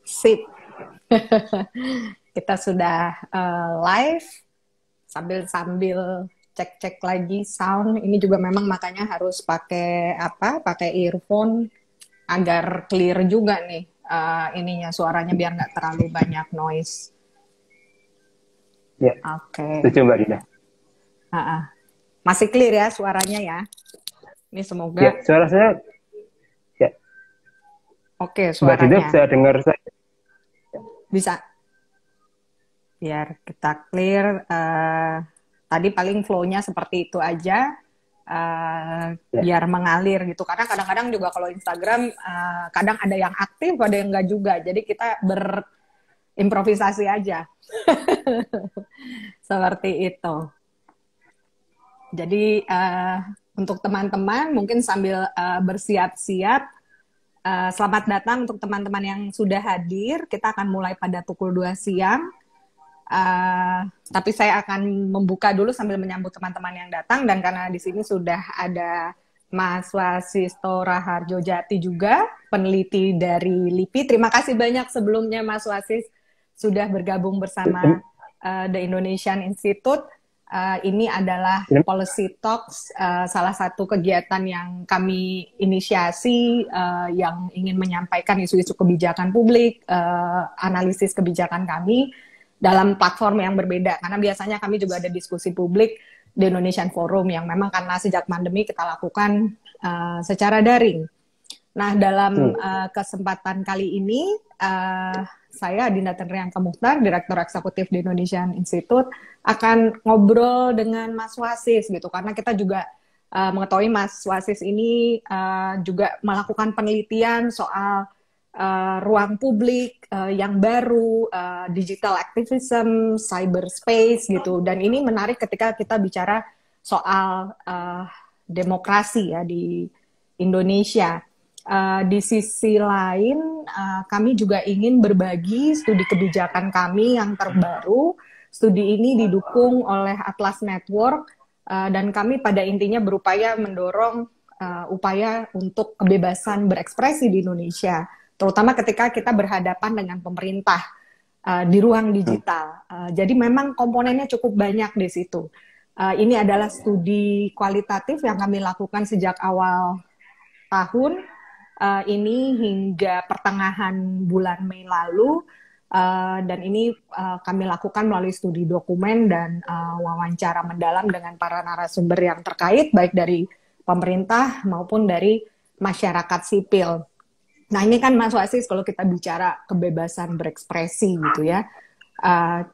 Sip. Kita sudah live sambil cek-cek lagi sound. Ini juga memang makanya harus pakai earphone agar clear juga nih ininya suaranya biar nggak terlalu banyak noise. Ya. Oke. Setuju Mbak Dina. Masih clear ya suaranya ya. Ini semoga. Ya, suara saya. Ya. Oke, suaranya. Mbak Dina bisa dengar saya? Bisa. Biar kita clear. Tadi paling flow-nya seperti itu aja. Biar mengalir gitu. Karena kadang-kadang juga kalau Instagram kadang ada yang aktif, ada yang enggak juga. Jadi kita berimprovisasi aja. Seperti itu. Jadi untuk teman-teman mungkin sambil bersiap-siap, selamat datang untuk teman-teman yang sudah hadir. Kita akan mulai pada pukul 2 siang. Tapi saya akan membuka dulu sambil menyambut teman-teman yang datang, dan karena di sini sudah ada Mas Wasis Raharjo Jati juga, peneliti dari LIPI. Terima kasih banyak sebelumnya Mas Wasis sudah bergabung bersama The Indonesian Institute. Ini adalah Policy Talks, salah satu kegiatan yang kami inisiasi yang ingin menyampaikan isu-isu kebijakan publik, analisis kebijakan kami dalam platform yang berbeda, karena biasanya kami juga ada diskusi publik di Indonesian Forum yang memang karena sejak pandemi kita lakukan secara daring. Nah, dalam kesempatan kali ini saya Dinda Tenrianka Mukhtar, Direktur Eksekutif di Indonesian Institute, akan ngobrol dengan Mas Wasis gitu, karena kita juga mengetahui Mas Wasis ini juga melakukan penelitian soal ruang publik yang baru, digital activism, cyberspace gitu, dan ini menarik ketika kita bicara soal demokrasi ya di Indonesia. Di sisi lain, kami juga ingin berbagi studi kebijakan kami yang terbaru. Studi ini didukung oleh Atlas Network, dan kami pada intinya berupaya mendorong upaya untuk kebebasan berekspresi di Indonesia, terutama ketika kita berhadapan dengan pemerintah di ruang digital. Jadi memang komponennya cukup banyak di situ. Ini adalah studi kualitatif yang kami lakukan sejak awal tahun ini hingga pertengahan bulan Mei lalu, dan ini kami lakukan melalui studi dokumen dan wawancara mendalam dengan para narasumber yang terkait, baik dari pemerintah maupun dari masyarakat sipil. Nah, ini kan Mas Wasis, kalau kita bicara kebebasan berekspresi gitu ya,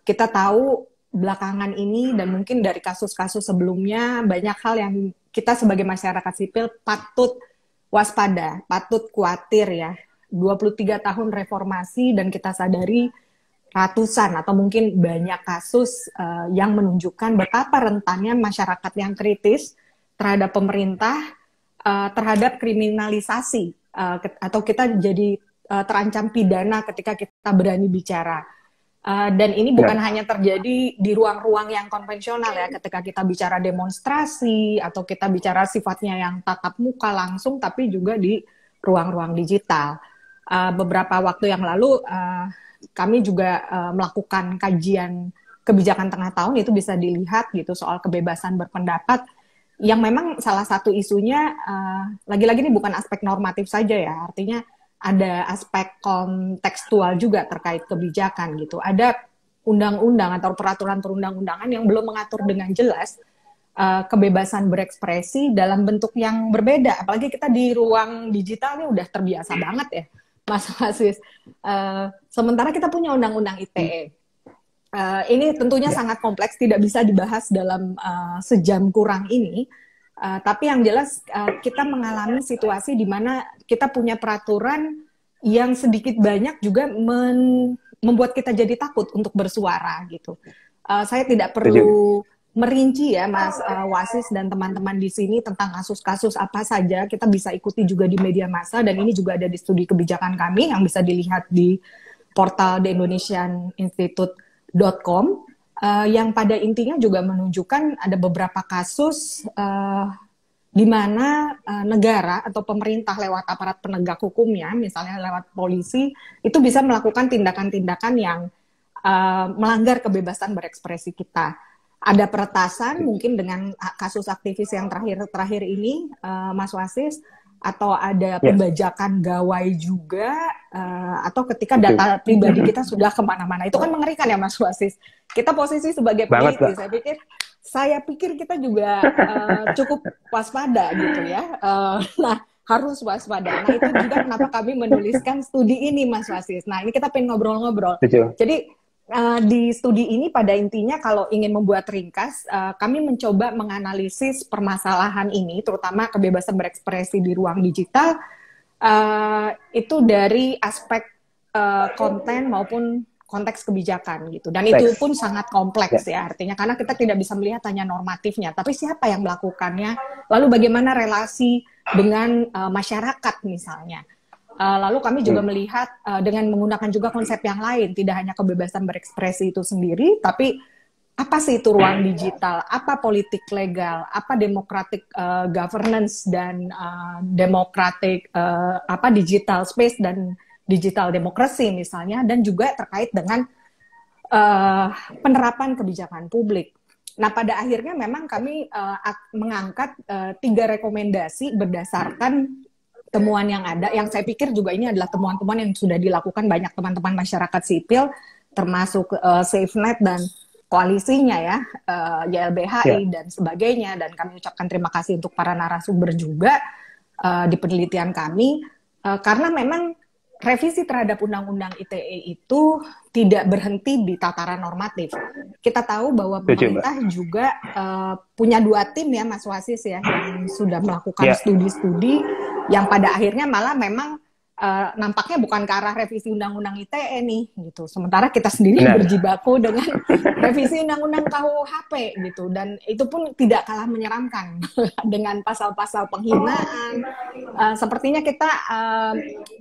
kita tahu belakangan ini dan mungkin dari kasus-kasus sebelumnya banyak hal yang kita sebagai masyarakat sipil patut waspada, patut khawatir ya. 23 tahun reformasi dan kita sadari ratusan atau mungkin banyak kasus yang menunjukkan betapa rentannya masyarakat yang kritis terhadap pemerintah, terhadap kriminalisasi, atau kita jadi terancam pidana ketika kita berani bicara. Dan ini bukan hanya terjadi di ruang-ruang yang konvensional ya, ketika kita bicara demonstrasi atau kita bicara sifatnya yang tatap muka langsung, tapi juga di ruang-ruang digital. Beberapa waktu yang lalu kami juga melakukan kajian kebijakan tengah tahun, itu bisa dilihat gitu, soal kebebasan berpendapat, yang memang salah satu isunya lagi-lagi ini bukan aspek normatif saja ya, artinya ada aspek kontekstual juga terkait kebijakan gitu. Ada undang-undang atau peraturan perundang-undangan yang belum mengatur dengan jelas kebebasan berekspresi dalam bentuk yang berbeda. Apalagi kita di ruang digital ini udah terbiasa banget ya, Mas Wasis. Sementara kita punya undang-undang ITE. Ini tentunya sangat kompleks, tidak bisa dibahas dalam sejam kurang ini. Tapi yang jelas kita mengalami situasi di mana kita punya peraturan yang sedikit banyak juga membuat kita jadi takut untuk bersuara gitu. Saya tidak perlu merinci ya Mas Wasis dan teman-teman di sini tentang kasus-kasus apa saja, kita bisa ikuti juga di media massa, dan ini juga ada di studi kebijakan kami yang bisa dilihat di portal theindonesianinstitute.com. Yang pada intinya juga menunjukkan ada beberapa kasus di mana negara atau pemerintah lewat aparat penegak hukumnya, misalnya lewat polisi, itu bisa melakukan tindakan-tindakan yang melanggar kebebasan berekspresi kita. Ada peretasan mungkin dengan kasus aktivis yang terakhir ini, Mas Wasis, atau ada pembajakan gawai juga, atau ketika data pribadi kita sudah kemana-mana. Itu kan mengerikan ya Mas Wasis. Kita posisi sebagai peneliti, saya pikir kita juga cukup waspada gitu ya. Nah, harus waspada. Nah, itu juga kenapa kami menuliskan studi ini, Mas Wasis. Nah, ini kita pengen ngobrol-ngobrol. Jadi, di studi ini pada intinya kalau ingin membuat ringkas, kami mencoba menganalisis permasalahan ini, terutama kebebasan berekspresi di ruang digital, itu dari aspek konten maupun konteks kebijakan gitu, dan itu pun sangat kompleks ya, artinya karena kita tidak bisa melihat hanya normatifnya, tapi siapa yang melakukannya, lalu bagaimana relasi dengan masyarakat misalnya. Lalu kami juga melihat dengan menggunakan juga konsep yang lain, tidak hanya kebebasan berekspresi itu sendiri, tapi apa sih itu ruang digital, apa politik legal, apa democratic governance dan democratic apa digital space dan digital demokrasi misalnya, dan juga terkait dengan penerapan kebijakan publik. Nah, pada akhirnya memang kami mengangkat 3 rekomendasi berdasarkan temuan yang ada, yang saya pikir juga ini adalah temuan-temuan yang sudah dilakukan banyak teman-teman masyarakat sipil, termasuk SafeNet dan koalisinya ya, YLBHI dan sebagainya, dan kami ucapkan terima kasih untuk para narasumber juga di penelitian kami, karena memang revisi terhadap Undang-Undang ITE itu tidak berhenti di tataran normatif. Kita tahu bahwa pemerintah juga punya 2 tim ya, Mas Wasis ya, yang sudah melakukan studi-studi yang pada akhirnya malah memang nampaknya bukan ke arah revisi Undang-Undang ITE nih gitu. Sementara kita sendiri berjibaku dengan revisi Undang-Undang KUHP gitu, dan itu pun tidak kalah menyeramkan dengan pasal-pasal penghinaan. Sepertinya kita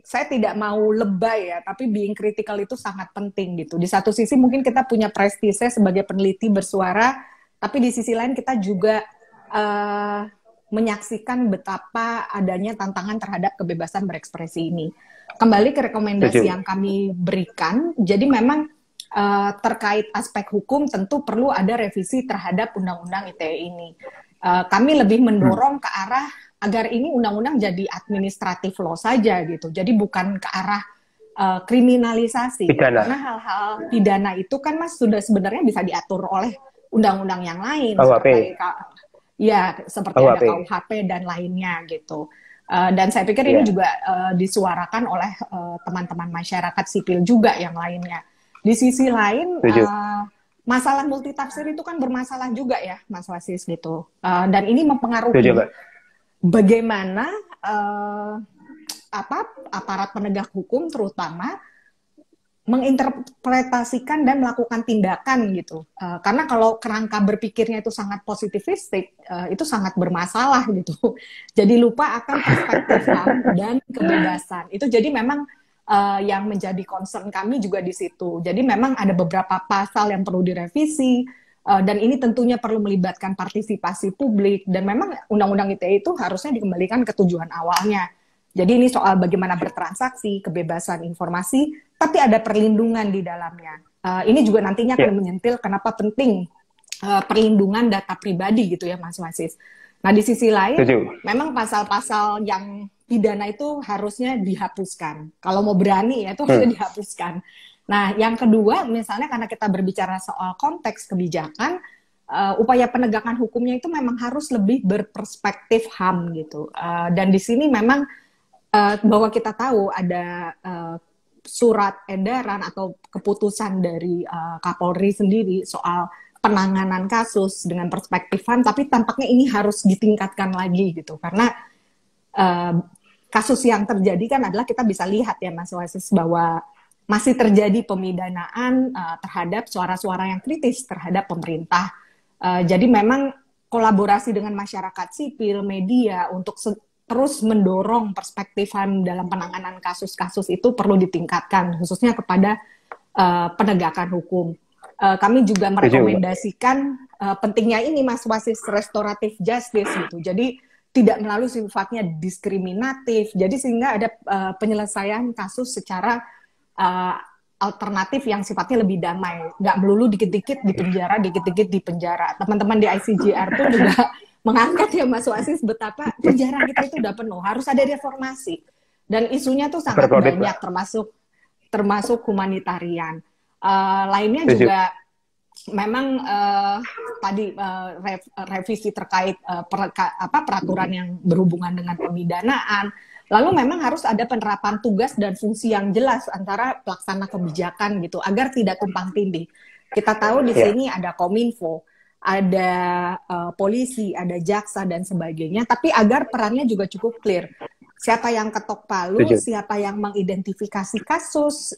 saya tidak mau lebay ya, tapi being critical itu sangat penting gitu. Di satu sisi mungkin kita punya prestise sebagai peneliti bersuara, tapi di sisi lain kita juga menyaksikan betapa adanya tantangan terhadap kebebasan berekspresi ini. Kembali ke rekomendasi yang kami berikan, jadi memang terkait aspek hukum tentu perlu ada revisi terhadap Undang-Undang ITE ini. Kami lebih mendorong ke arah agar ini undang-undang jadi administratif law saja gitu, jadi bukan ke arah kriminalisasi. Karena hal-hal pidana itu kan Mas sudah sebenarnya bisa diatur oleh undang-undang yang lain. Seperti ada KUHP dan lainnya gitu. Dan saya pikir ini juga disuarakan oleh teman-teman masyarakat sipil juga yang lainnya. Di sisi lain, masalah multitafsir itu kan bermasalah juga ya, Mas Wasis gitu. Dan ini mempengaruhi bagaimana aparat penegak hukum terutama menginterpretasikan dan melakukan tindakan gitu, karena kalau kerangka berpikirnya itu sangat positivistik, itu sangat bermasalah gitu. Jadi lupa akan perspektif HAM dan kebebasan. Itu jadi memang yang menjadi concern kami juga di situ. Jadi memang ada beberapa pasal yang perlu direvisi, dan ini tentunya perlu melibatkan partisipasi publik. Dan memang Undang-Undang ITE itu harusnya dikembalikan ke tujuan awalnya. Jadi ini soal bagaimana bertransaksi, kebebasan informasi, tapi ada perlindungan di dalamnya. Ini juga nantinya akan menyentil kenapa penting perlindungan data pribadi gitu ya, Mas Wasis. Nah, di sisi lain, memang pasal-pasal yang pidana itu harusnya dihapuskan. Kalau mau berani ya itu harusnya dihapuskan. Nah, yang kedua, misalnya karena kita berbicara soal konteks kebijakan, upaya penegakan hukumnya itu memang harus lebih berperspektif HAM gitu. Dan di sini memang bahwa kita tahu ada surat edaran atau keputusan dari Kapolri sendiri soal penanganan kasus dengan perspektif HAM, tapi tampaknya ini harus ditingkatkan lagi gitu, karena kasus yang terjadi kan adalah kita bisa lihat ya Mas Wasis bahwa masih terjadi pemidanaan terhadap suara-suara yang kritis terhadap pemerintah. Jadi memang kolaborasi dengan masyarakat sipil, media untuk terus mendorong perspektif HAM dalam penanganan kasus-kasus itu perlu ditingkatkan, khususnya kepada penegakan hukum. Kami juga merekomendasikan pentingnya ini Mas Wasis restoratif justice gitu. Jadi tidak melalui sifatnya diskriminatif. Jadi sehingga ada penyelesaian kasus secara alternatif yang sifatnya lebih damai, nggak melulu dikit-dikit di penjara, dikit-dikit di penjara. Teman-teman di ICJR pun juga mengangkat ya Mas Wasis betapa penjara kita itu udah penuh, harus ada reformasi. Dan isunya tuh sangat banyak, termasuk humanitarian. Lainnya juga memang tadi revisi terkait peraturan yang berhubungan dengan pemidanaan. Lalu memang harus ada penerapan tugas dan fungsi yang jelas antara pelaksana kebijakan gitu agar tidak tumpang tindih. Kita tahu di sini ada Kominfo, ada polisi, ada jaksa dan sebagainya, tapi agar perannya juga cukup clear. Siapa yang ketok palu, siapa yang mengidentifikasi kasus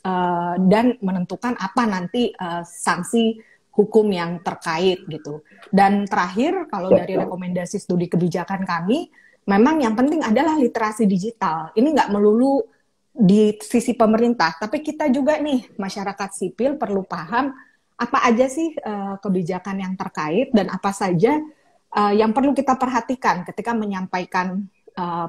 dan menentukan apa nanti sanksi hukum yang terkait gitu. Dan terakhir kalau dari rekomendasi studi kebijakan kami, memang yang penting adalah literasi digital. Ini nggak melulu di sisi pemerintah, tapi kita juga nih masyarakat sipil perlu paham apa aja sih kebijakan yang terkait dan apa saja yang perlu kita perhatikan ketika menyampaikan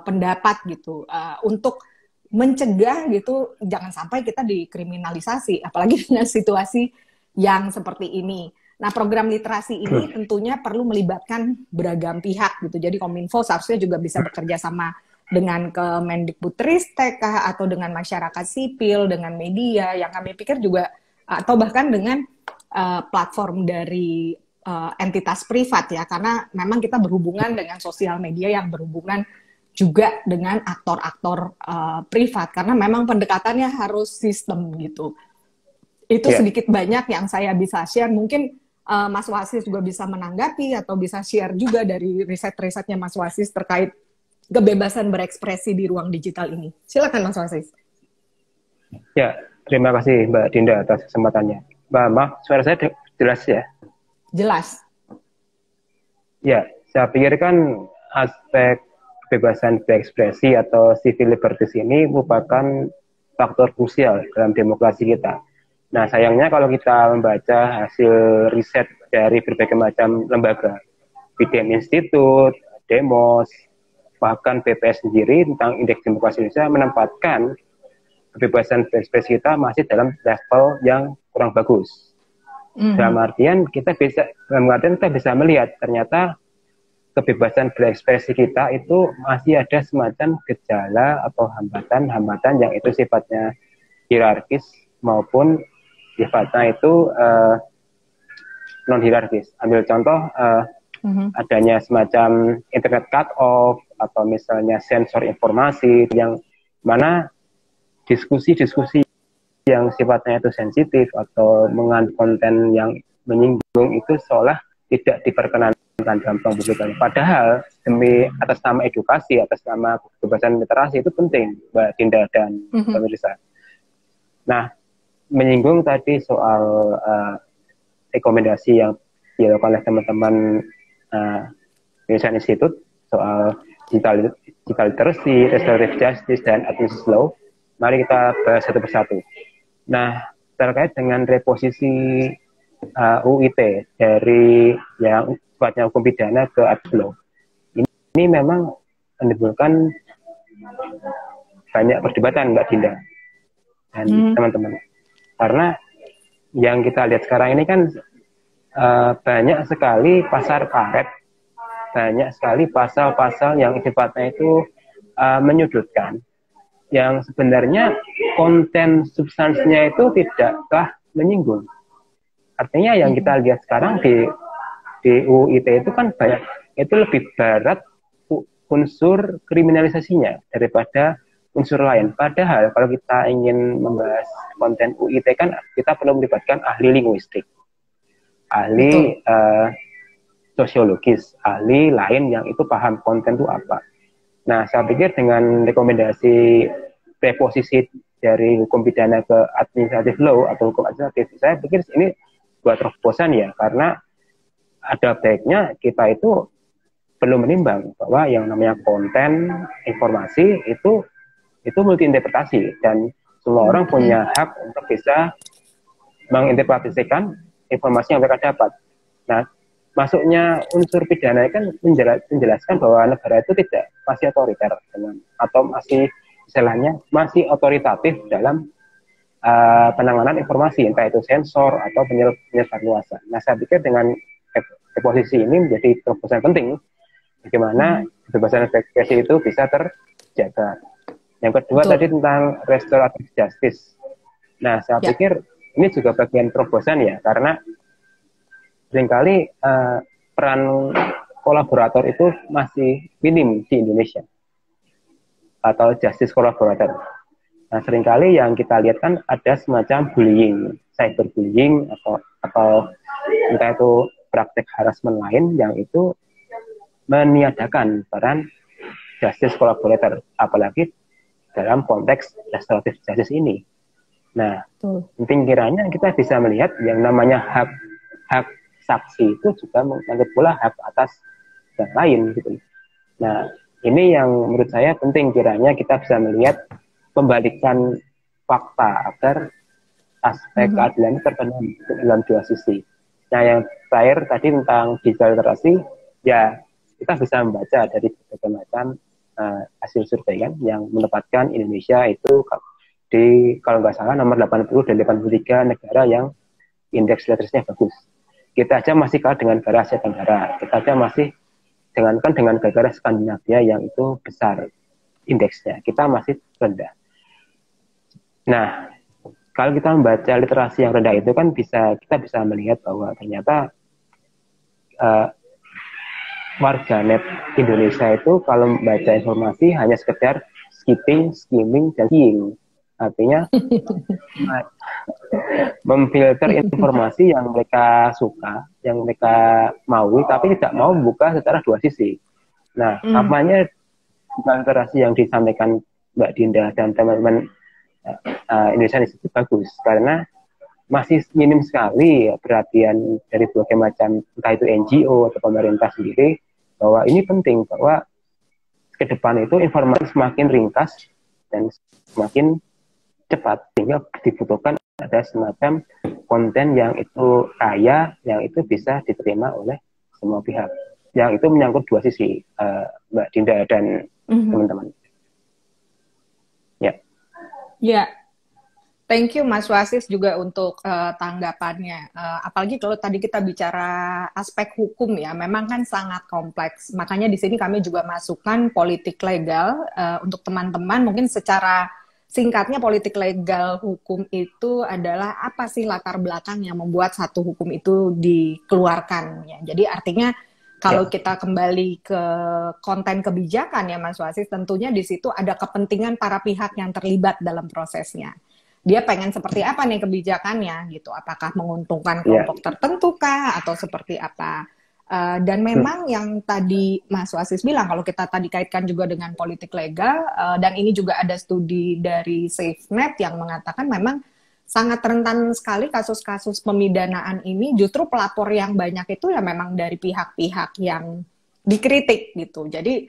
pendapat gitu untuk mencegah gitu jangan sampai kita dikriminalisasi, apalagi dengan situasi yang seperti ini. Nah, program literasi ini tentunya perlu melibatkan beragam pihak gitu. Jadi Kominfo seharusnya juga bisa bekerja sama dengan Kemendikbudristek atau dengan masyarakat sipil, dengan media yang kami pikir juga atau bahkan dengan platform dari entitas privat ya, karena memang kita berhubungan dengan sosial media yang berhubungan juga dengan aktor-aktor privat karena memang pendekatannya harus sistem gitu. Itu sedikit banyak yang saya bisa share. Mungkin Mas Wasis juga bisa menanggapi atau bisa share juga dari riset-risetnya Mas Wasis terkait kebebasan berekspresi di ruang digital ini. Silakan Mas Wasis. Ya, terima kasih Mbak Dinda atas kesempatannya. Mbak, maaf, suara saya jelas ya? Jelas. Ya, saya pikir kan aspek kebebasan berekspresi atau civil liberties ini merupakan faktor krusial dalam demokrasi kita. Nah, sayangnya kalau kita membaca hasil riset dari berbagai macam lembaga, BDM Institute, Demos, bahkan BPS sendiri tentang Indeks Demokrasi Indonesia menempatkan kebebasan berekspresi kita masih dalam level yang kurang bagus. Dalam artian kita bisa melihat ternyata kebebasan berekspresi kita itu masih ada semacam gejala atau hambatan-hambatan yang itu sifatnya hierarkis maupun sifatnya itu non hierarkis. Ambil contoh adanya semacam internet cut off atau misalnya sensor informasi yang mana diskusi-diskusi yang sifatnya itu sensitif atau mengandung konten yang menyinggung itu seolah tidak diperkenankan dalam pembuktian. Padahal demi atas nama edukasi, atas nama kebebasan literasi itu penting, Mbak Dinda dan pemirsa. Nah, menyinggung tadi soal rekomendasi yang dilakukan oleh teman-teman Indonesia Institute soal digital literacy, restorative justice, dan administrative law. Mari kita bahas satu persatu. Nah, terkait dengan reposisi UIT dari yang sifatnya hukum pidana ke administrative law, ini memang menimbulkan banyak perdebatan, Mbak Dinda dan teman-teman. Karena yang kita lihat sekarang ini kan banyak sekali pasar karet, banyak sekali pasal-pasal yang sifatnya itu menyudutkan, yang sebenarnya konten substansinya itu tidaklah menyinggung. Artinya yang kita lihat sekarang di UIT itu kan banyak, itu lebih berat unsur kriminalisasinya daripada unsur lain. Padahal kalau kita ingin membahas konten UIT kan kita perlu melibatkan ahli linguistik, ahli sosiologis, ahli lain yang itu paham konten itu apa. Nah, saya pikir dengan rekomendasi reposisi dari hukum pidana ke administrative law atau hukum administratif, saya pikir ini buat terobosan ya, karena ada baiknya kita itu perlu menimbang bahwa yang namanya konten informasi itu multi interpretasi dan semua orang punya hak untuk bisa menginterpretasikan informasi yang mereka dapat. Nah, masuknya unsur pidana kan menjelaskan bahwa negara itu tidak masih otoriter atau masih istilahnya masih otoritatif dalam penanganan informasi, entah itu sensor atau penyebar luasan. Nah, saya pikir dengan posisi ini menjadi terobosan penting bagaimana kebebasan berekspresi itu bisa terjaga. Yang kedua tadi tentang restoratif justice. Nah, saya pikir ini juga bagian terobosan ya, karena seringkali peran kolaborator itu masih minim di Indonesia atau justice kolaborator. Nah, seringkali yang kita lihat kan ada semacam bullying, cyberbullying atau entah itu praktek harassment lain yang itu meniadakan peran justice kolaborator, apalagi dalam konteks restoratif justice ini. Nah, penting kiranya kita bisa melihat yang namanya hak saksi itu juga menganggap pula hak atas yang lain gitu. Nah, ini yang menurut saya penting kiranya kita bisa melihat pembalikan fakta agar aspek keadilan terpenuhi dalam dua sisi. Nah, yang terakhir tadi tentang digital literasi, ya kita bisa membaca dari berbagai macam hasil survei kan yang menempatkan Indonesia itu di kalau nggak salah nomor 80 dan 83 negara yang indeks literasinya bagus. Kita aja masih kalah dengan negara Asia Tenggara. Kita aja masih dengan negara Skandinavia yang itu besar indeksnya. Kita masih rendah. Nah, kalau kita membaca literasi yang rendah itu kan kita bisa melihat bahwa ternyata warganet Indonesia itu kalau membaca informasi hanya sekedar skimming, dan seeing. Artinya memfilter informasi yang mereka suka, yang mereka mau, tapi tidak mau membuka secara dua sisi. Nah, apanya literasi yang disampaikan Mbak Dinda dan teman-teman Indonesia itu bagus, karena masih minim sekali perhatian dari berbagai macam, entah itu NGO atau pemerintah sendiri, bahwa ini penting, bahwa ke depan itu informasi semakin ringkas dan semakin cepat, sehingga dibutuhkan ada semacam konten yang itu kaya, yang itu bisa diterima oleh semua pihak. Yang itu menyangkut dua sisi, Mbak Dinda dan teman-teman. Ya, thank you Mas Wasis juga untuk tanggapannya. Apalagi kalau tadi kita bicara aspek hukum ya, memang kan sangat kompleks. Makanya di sini kami juga masukkan politik legal untuk teman-teman. Mungkin secara singkatnya politik legal hukum itu adalah apa sih latar belakang yang membuat satu hukum itu dikeluarkan ya. Jadi artinya kalau kita kembali ke konten kebijakan ya Mas Wasis, tentunya di situ ada kepentingan para pihak yang terlibat dalam prosesnya. Dia pengen seperti apa nih kebijakannya gitu, apakah menguntungkan kelompok tertentu kah atau seperti apa. Dan memang yang tadi Mas Wasis bilang, kalau kita tadi kaitkan juga dengan politik legal, dan ini juga ada studi dari SafeNet yang mengatakan memang sangat rentan sekali kasus-kasus pemidanaan ini, justru pelapor yang banyak itu ya memang dari pihak-pihak yang dikritik gitu. Jadi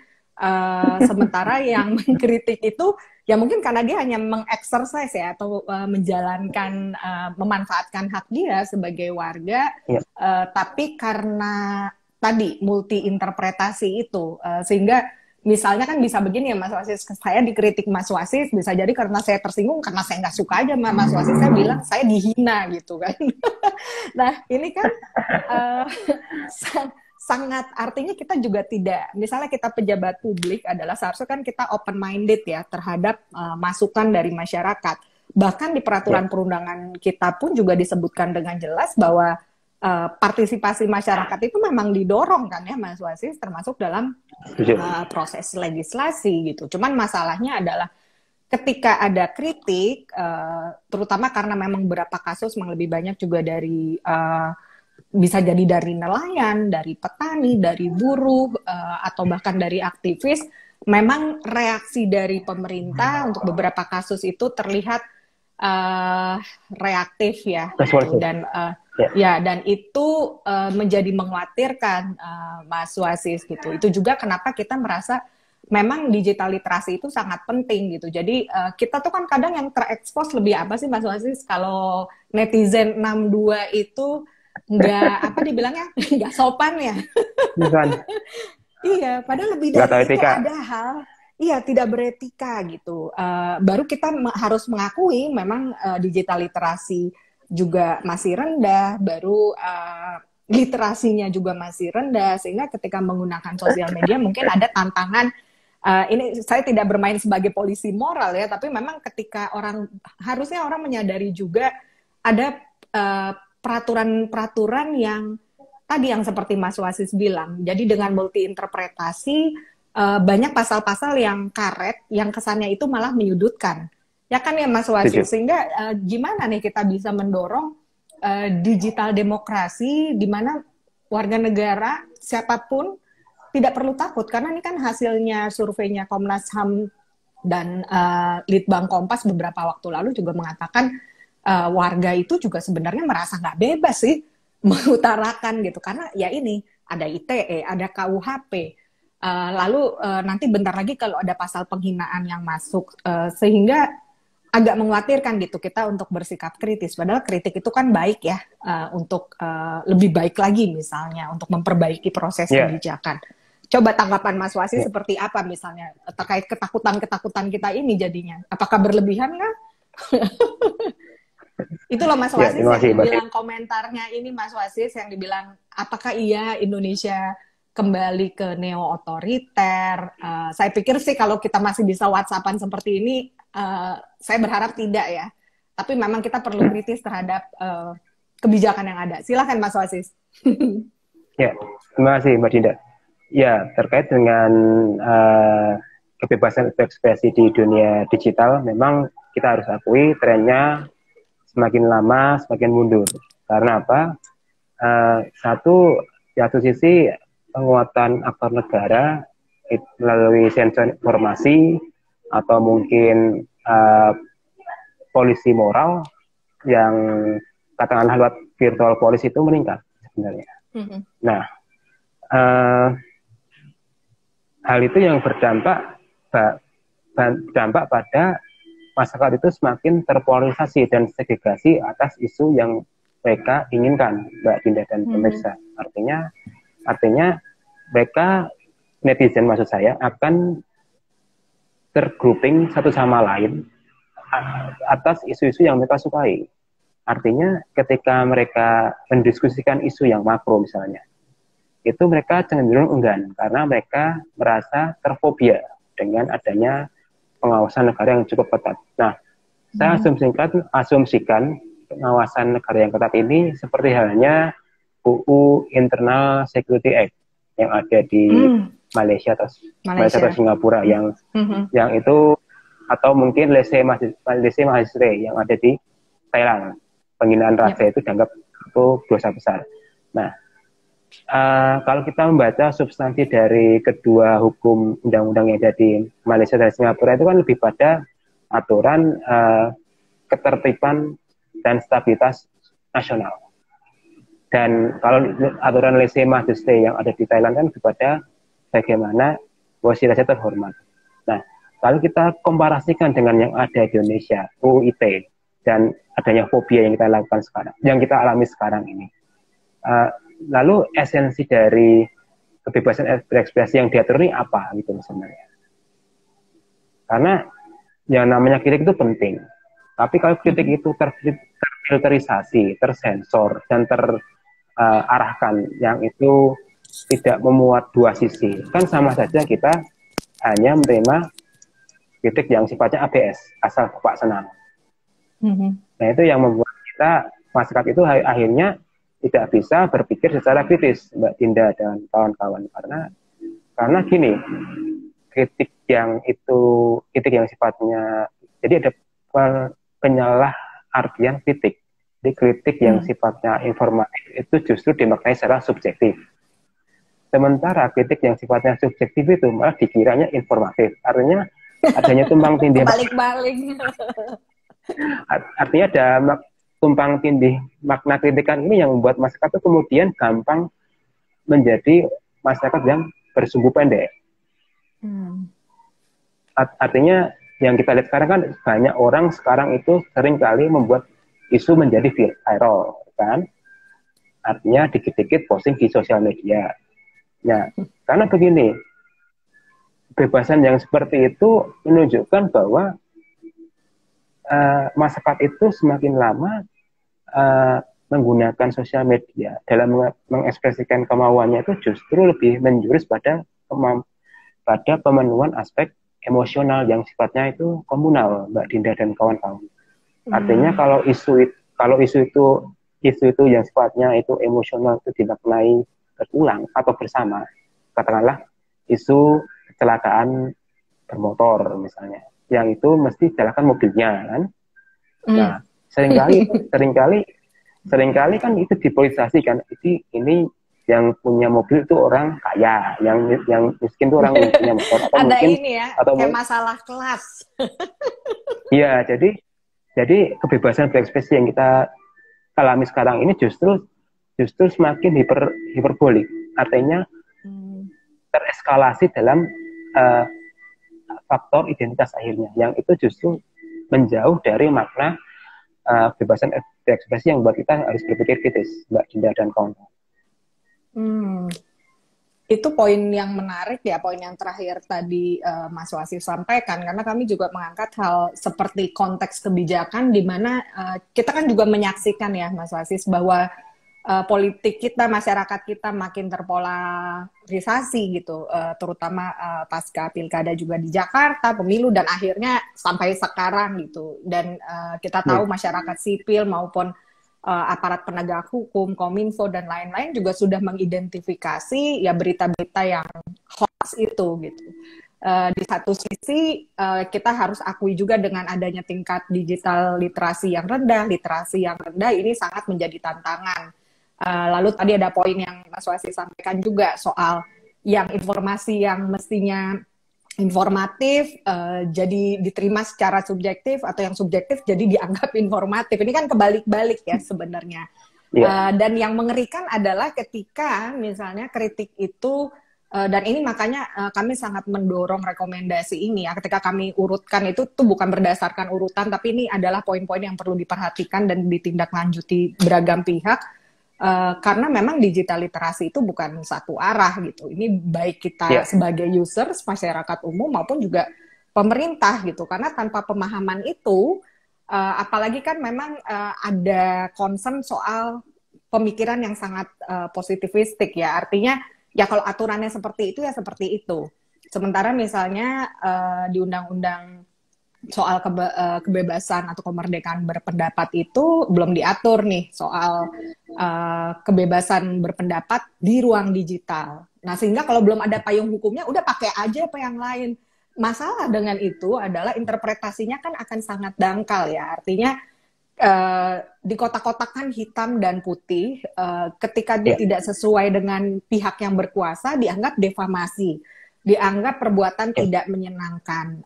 sementara yang mengkritik itu ya mungkin karena dia hanya mengeksersis ya atau menjalankan memanfaatkan hak dia sebagai warga, tapi karena tadi multi interpretasi itu sehingga misalnya kan bisa begini ya Mas Wasis, saya dikritik Mas Wasis bisa jadi karena saya tersinggung, karena saya nggak suka aja sama Mas Wasis, saya bilang saya dihina gitu kan. Nah ini kan sangat artinya kita juga tidak, misalnya kita pejabat publik adalah seharusnya kan kita open minded ya terhadap masukan dari masyarakat. Bahkan di peraturan perundangan kita pun juga disebutkan dengan jelas bahwa partisipasi masyarakat itu memang didorong kan ya Mas Wasis, termasuk dalam proses legislasi gitu. Cuman masalahnya adalah ketika ada kritik, terutama karena memang beberapa kasus memang lebih banyak juga dari bisa jadi dari nelayan, dari petani, dari buruh, atau bahkan dari aktivis, memang reaksi dari pemerintah untuk beberapa kasus itu terlihat reaktif ya, gitu. Dan dan itu menjadi mengkhawatirkan Mas Wasis gitu. Itu juga kenapa kita merasa memang digital literasi itu sangat penting gitu. Jadi kita tuh kan kadang yang terekspos lebih apa sih Mas Wasis, kalau netizen 62 itu nggak apa dibilangnya nggak sopan ya. Bukan. Iya, padahal lebih Nggak tahu dari itu etika. ada hal, iya tidak beretika gitu. Baru kita harus mengakui memang digital literasi juga masih rendah, baru literasinya juga masih rendah, sehingga ketika menggunakan sosial media mungkin ada tantangan. Ini saya tidak bermain sebagai polisi moral ya, tapi memang ketika harusnya orang menyadari juga ada peraturan-peraturan yang tadi yang seperti Mas Wasis bilang, jadi dengan multi interpretasi banyak pasal-pasal yang karet, yang kesannya itu malah menyudutkan, ya kan ya Mas Wasis. Setuju. Sehingga gimana nih kita bisa mendorong digital demokrasi di mana warga negara siapapun tidak perlu takut, karena ini kan hasilnya surveinya Komnas HAM dan Litbang Kompas beberapa waktu lalu juga mengatakan warga itu juga sebenarnya merasa nggak bebas sih mengutarakan gitu, karena ya ini ada ITE, ada KUHP, lalu nanti bentar lagi kalau ada pasal penghinaan yang masuk, sehingga agak mengkhawatirkan gitu kita untuk bersikap kritis. Padahal kritik itu kan baik ya, untuk lebih baik lagi misalnya untuk memperbaiki proses kebijakan. Coba tanggapan Mas Wasi seperti apa misalnya terkait ketakutan-ketakutan kita ini jadinya? Apakah berlebihan nggak? Itu loh Mas Wasis yang bilang komentarnya ini Mas Wasis yang dibilang apakah iya Indonesia kembali ke neo-otoriter? Saya pikir sih kalau kita masih bisa WhatsAppan seperti ini, saya berharap tidak ya. Tapi memang kita perlu kritis terhadap kebijakan yang ada. Silakan Mas Wasis. Ya, terima kasih Mbak Dinda. Ya, terkait dengan kebebasan berekspresi di dunia digital, memang kita harus akui trennya semakin lama semakin mundur. Karena apa? Di satu sisi penguatan aktor negara melalui sensor informasi atau mungkin polisi moral yang katakanlah lewat virtual police itu meningkat sebenarnya. Nah, hal itu yang berdampak pada masyarakat itu semakin terpolarisasi dan segregasi atas isu yang mereka inginkan, Mbak Dinda dan pemirsa. Artinya mereka, netizen maksud saya, akan tergrouping satu sama lain atas isu-isu yang mereka sukai. Artinya ketika mereka mendiskusikan isu yang makro misalnya, itu mereka cenderung enggan karena mereka merasa terfobia dengan adanya pengawasan negara yang cukup ketat. Nah, saya asumsikan pengawasan negara yang ketat ini seperti halnya UU Internal Security Act yang ada di Malaysia atau Singapura yang itu, atau mungkin lese mahasiswa yang ada di Thailand. Penghinaan rasa itu dianggap itu dosa besar. Nah, kalau kita membaca substansi dari kedua hukum undang-undang yang ada di Malaysia dan Singapura itu kan lebih pada aturan ketertiban dan stabilitas nasional. Dan kalau aturan lese majeste yang ada di Thailand kan lebih pada bagaimana posisi raja terhormat. Nah, kalau kita komparasikan dengan yang ada di Indonesia, UU ITE, dan adanya fobia yang kita lakukan sekarang, yang kita alami sekarang ini. Lalu esensi dari kebebasan berekspresi yang diatur ini apa gitu sebenarnya? Karena yang namanya kritik itu penting. Tapi kalau kritik itu terfilterisasi, tersensor, dan terarahkan yang itu tidak memuat dua sisi, kan sama saja kita hanya menerima kritik yang sifatnya ABS, asal bapak senang. Nah itu yang membuat kita, masyarakat itu akhirnya tidak bisa berpikir secara kritis, Mbak Dinda dan kawan-kawan, karena gini, kritik yang sifatnya, jadi ada penyalah artian kritik. Jadi kritik yang sifatnya informatif itu justru dimaknai secara subjektif. Sementara kritik yang sifatnya subjektif itu malah dikiranya informatif. Artinya adanya tumpang tindih. Balik-balik. Artinya ada tumpang tindih makna kritikan ini yang membuat masyarakat itu kemudian gampang menjadi masyarakat yang bersumbu pendek. Artinya yang kita lihat sekarang kan banyak orang sekarang itu sering kali membuat isu menjadi viral, kan? artinya dikit-dikit posting di sosial media. Nah, karena begini, kebebasan yang seperti itu menunjukkan bahwa masyarakat itu semakin lama menggunakan sosial media dalam mengekspresikan kemauannya itu justru lebih menjurus pada pemenuhan aspek emosional yang sifatnya itu komunal, Mbak Dinda dan kawan-kawan. Artinya kalau isu itu yang sifatnya itu emosional itu dimaknai berulang atau bersama, katakanlah isu kecelakaan bermotor misalnya, yang itu mesti dijalankan mobilnya kan. Nah, seringkali kan itu dipolitisasi kan, ini yang punya mobil itu orang kaya, yang miskin itu orang yang punya motor, atau ada mungkin ini ya, atau kayak masalah kelas. Iya, jadi kebebasan berekspresi yang kita alami sekarang ini justru semakin hiperbolik, artinya tereskalasi dalam faktor identitas akhirnya, yang itu justru menjauh dari makna kebebasan berekspresi yang buat kita harus berpikir kritis, Mbak Dinda dan kawan-kawan. Itu poin yang menarik ya, poin yang terakhir tadi Mas Wasif sampaikan, karena kami juga mengangkat hal seperti konteks kebijakan di mana kita kan juga menyaksikan ya Mas Wasif bahwa politik kita, masyarakat kita makin terpolarisasi gitu, terutama pasca pilkada juga di Jakarta, pemilu, dan akhirnya sampai sekarang gitu. Dan kita tahu masyarakat sipil maupun aparat penegak hukum, Kominfo, dan lain-lain juga sudah mengidentifikasi ya berita-berita yang hoax itu gitu. Di satu sisi kita harus akui juga dengan adanya tingkat digital literasi yang rendah ini sangat menjadi tantangan. Lalu tadi ada poin yang Mas Wasi sampaikan juga soal yang informasi yang mestinya informatif jadi diterima secara subjektif, atau yang subjektif jadi dianggap informatif. Ini kan kebalik-balik ya sebenarnya. Dan yang mengerikan adalah ketika misalnya kritik itu dan ini makanya kami sangat mendorong rekomendasi ini ya, ketika kami urutkan itu tuh bukan berdasarkan urutan, tapi ini adalah poin-poin yang perlu diperhatikan dan ditindaklanjuti beragam pihak. Karena memang digital literasi itu bukan satu arah gitu. Ini baik kita sebagai users, masyarakat umum, maupun juga pemerintah gitu. Karena tanpa pemahaman itu, apalagi kan memang ada concern soal pemikiran yang sangat positivistik ya. Artinya ya kalau aturannya seperti itu ya seperti itu. Sementara misalnya di undang-undang soal kebebasan atau kemerdekaan berpendapat itu belum diatur nih soal kebebasan berpendapat di ruang digital. Nah, sehingga kalau belum ada payung hukumnya udah pakai aja apa yang lain. Masalah dengan itu adalah interpretasinya kan akan sangat dangkal ya. Artinya dikotak-kotakan hitam dan putih, ketika dia tidak sesuai dengan pihak yang berkuasa dianggap defamasi, dianggap perbuatan tidak menyenangkan.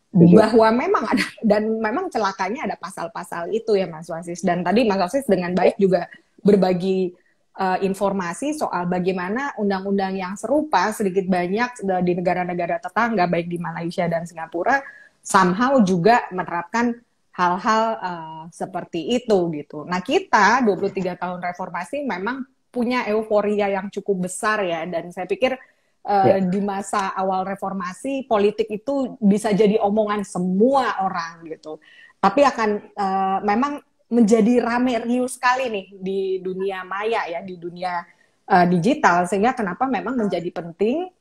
Bahwa memang ada, dan memang celakanya ada pasal-pasal itu ya Mas Wasis. Dan tadi Mas Wasis dengan baik juga berbagi informasi soal bagaimana undang-undang yang serupa sedikit banyak di negara-negara tetangga baik di Malaysia dan Singapura somehow juga menerapkan hal-hal seperti itu gitu. Nah, kita 23 tahun reformasi memang punya euforia yang cukup besar ya, dan saya pikir di masa awal reformasi politik itu bisa jadi omongan semua orang gitu, tapi akan memang menjadi rame riuh sekali nih di dunia maya ya, di dunia digital, sehingga kenapa memang menjadi penting.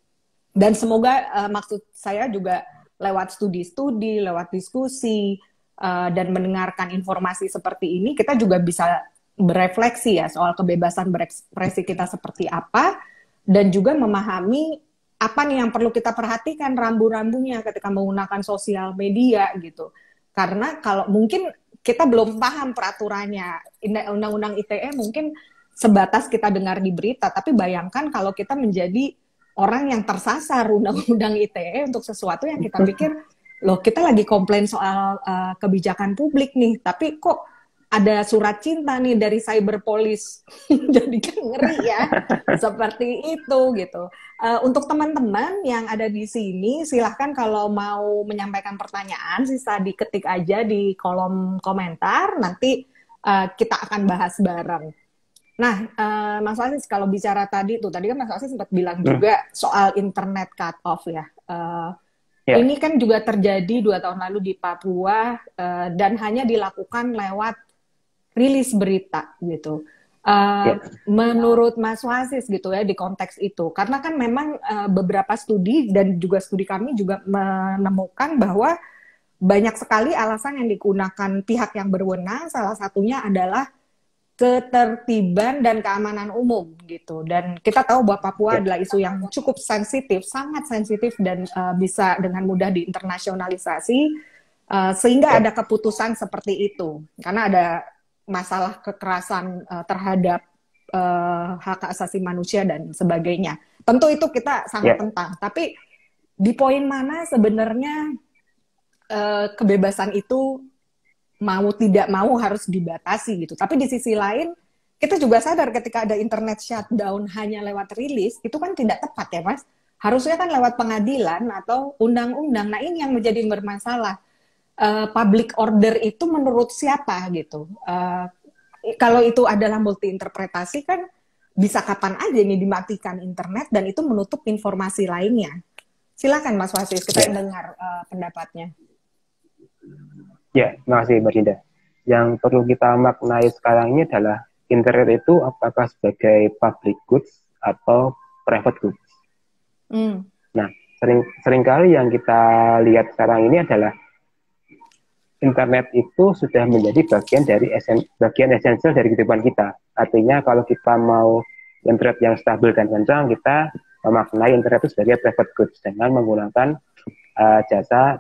Dan semoga maksud saya juga lewat studi-studi, lewat diskusi dan mendengarkan informasi seperti ini, kita juga bisa berefleksi ya soal kebebasan berekspresi kita seperti apa, dan juga memahami apa nih yang perlu kita perhatikan rambu-rambunya ketika menggunakan sosial media gitu. Karena kalau mungkin kita belum paham peraturannya, undang-undang ITE mungkin sebatas kita dengar di berita, tapi bayangkan kalau kita menjadi orang yang tersasar undang-undang ITE untuk sesuatu yang kita pikir, loh kita lagi komplain soal kebijakan publik nih, tapi kok ada surat cinta nih dari cyberpolis. Jadi kan ngeri ya. Seperti itu gitu. Untuk teman-teman yang ada di sini, silahkan kalau mau menyampaikan pertanyaan, sisa diketik aja di kolom komentar. Nanti kita akan bahas bareng. Nah, Mas Asis, kalau bicara tadi kan Mas Asis sempat bilang juga soal internet cut off ya. Ya, Ini kan juga terjadi 2 tahun lalu di Papua, dan hanya dilakukan lewat rilis berita gitu. ya, Menurut Mas Wasis gitu ya di konteks itu, karena kan memang beberapa studi dan juga studi kami juga menemukan bahwa banyak sekali alasan yang digunakan pihak yang berwenang, salah satunya adalah ketertiban dan keamanan umum gitu. Dan kita tahu bahwa Papua ya, adalah isu yang cukup sensitif, sangat sensitif dan bisa dengan mudah diinternalisasi, sehingga ya, ada keputusan seperti itu. Karena ada masalah kekerasan terhadap hak asasi manusia dan sebagainya. Tentu itu kita sangat ya, tentang. Tapi di poin mana sebenarnya kebebasan itu mau tidak mau harus dibatasi gitu. Tapi di sisi lain kita juga sadar ketika ada internet shutdown hanya lewat rilis itu kan tidak tepat ya Mas. Harusnya kan lewat pengadilan atau undang-undang. Nah ini yang menjadi bermasalah. Public order itu menurut siapa gitu. Kalau itu adalah multi interpretasi kan bisa kapan aja nih dimatikan internet dan itu menutup informasi lainnya. Silakan Mas Wasis, kita ya. dengar pendapatnya. Ya, terima kasih Mbak Dinda. Yang perlu kita maknai sekarang ini adalah internet itu apakah sebagai public goods atau private goods. Nah, seringkali yang kita lihat sekarang ini adalah internet itu sudah menjadi bagian esensial dari kehidupan kita. Artinya kalau kita mau internet yang stabil dan kencang, kita memaknai internet itu sebagai private goods dengan menggunakan jasa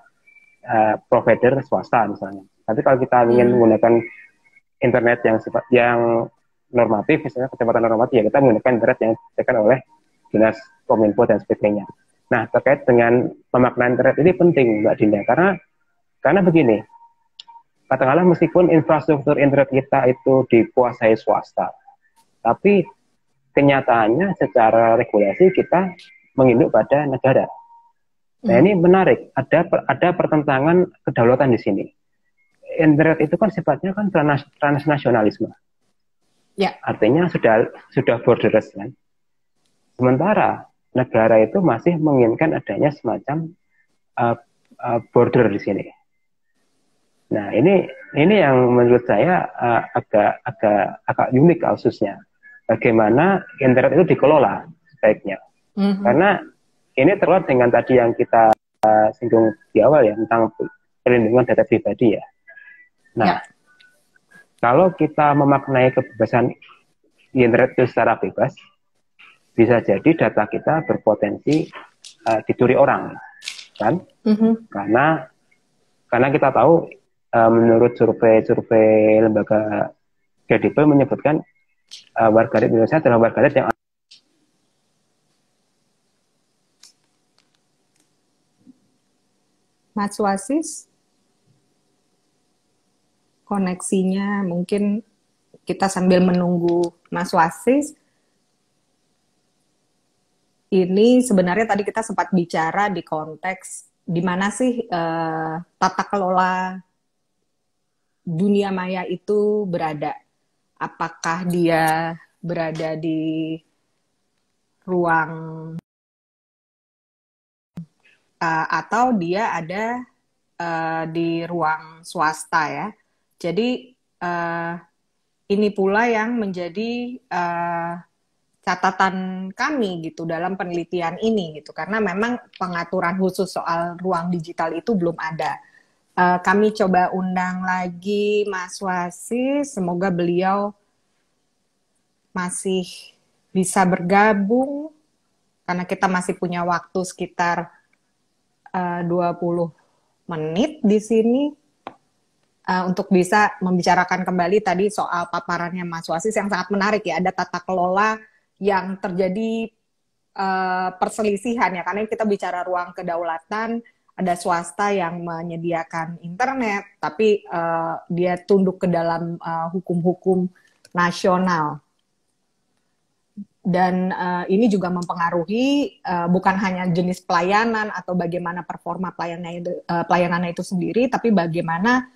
provider swasta misalnya. Tapi kalau kita ingin menggunakan internet yang normatif, misalnya kecepatan normatif, ya kita menggunakan internet yang disediakan oleh dinas Kominfo dan sebagainya. Nah, terkait dengan pemaknaan internet ini penting, Mbak Dinda, karena begini, katakanlah meskipun infrastruktur internet kita itu dikuasai swasta, tapi kenyataannya secara regulasi kita menginduk pada negara. Nah ini menarik, ada pertentangan kedaulatan di sini. Internet itu kan sifatnya kan transnasionalisme. Ya. Artinya sudah borderless kan. Sementara negara itu masih menginginkan adanya semacam border di sini. Nah ini yang menurut saya agak unik kasusnya. Bagaimana internet itu dikelola sebaiknya. Karena ini terkait dengan tadi yang kita singgung di awal ya tentang perlindungan data pribadi ya. Nah, kalau kita memaknai kebebasan di internet itu secara bebas, bisa jadi data kita berpotensi dicuri orang, kan? Karena kita tahu menurut survei lembaga kredibel menyebutkan warganet Indonesia adalah warganet yang Mas Wasis, koneksinya mungkin kita sambil menunggu Mas Wasis. Ini sebenarnya tadi kita sempat bicara di konteks di mana sih tata kelola dunia maya itu berada. Apakah dia berada di ruang atau dia ada di ruang swasta ya. Jadi ini pula yang menjadi catatan kami gitu dalam penelitian ini gitu, karena memang pengaturan khusus soal ruang digital itu belum ada. Kami coba undang lagi Mas Wasis, semoga beliau masih bisa bergabung karena kita masih punya waktu sekitar 20 menit di sini untuk bisa membicarakan kembali tadi soal paparannya Mas Wasis yang sangat menarik ya. Ada tata kelola yang terjadi perselisihan ya, karena kita bicara ruang kedaulatan, ada swasta yang menyediakan internet, tapi dia tunduk ke dalam hukum-hukum nasional. Dan ini juga mempengaruhi bukan hanya jenis pelayanan atau bagaimana performa pelayanannya itu sendiri, tapi bagaimana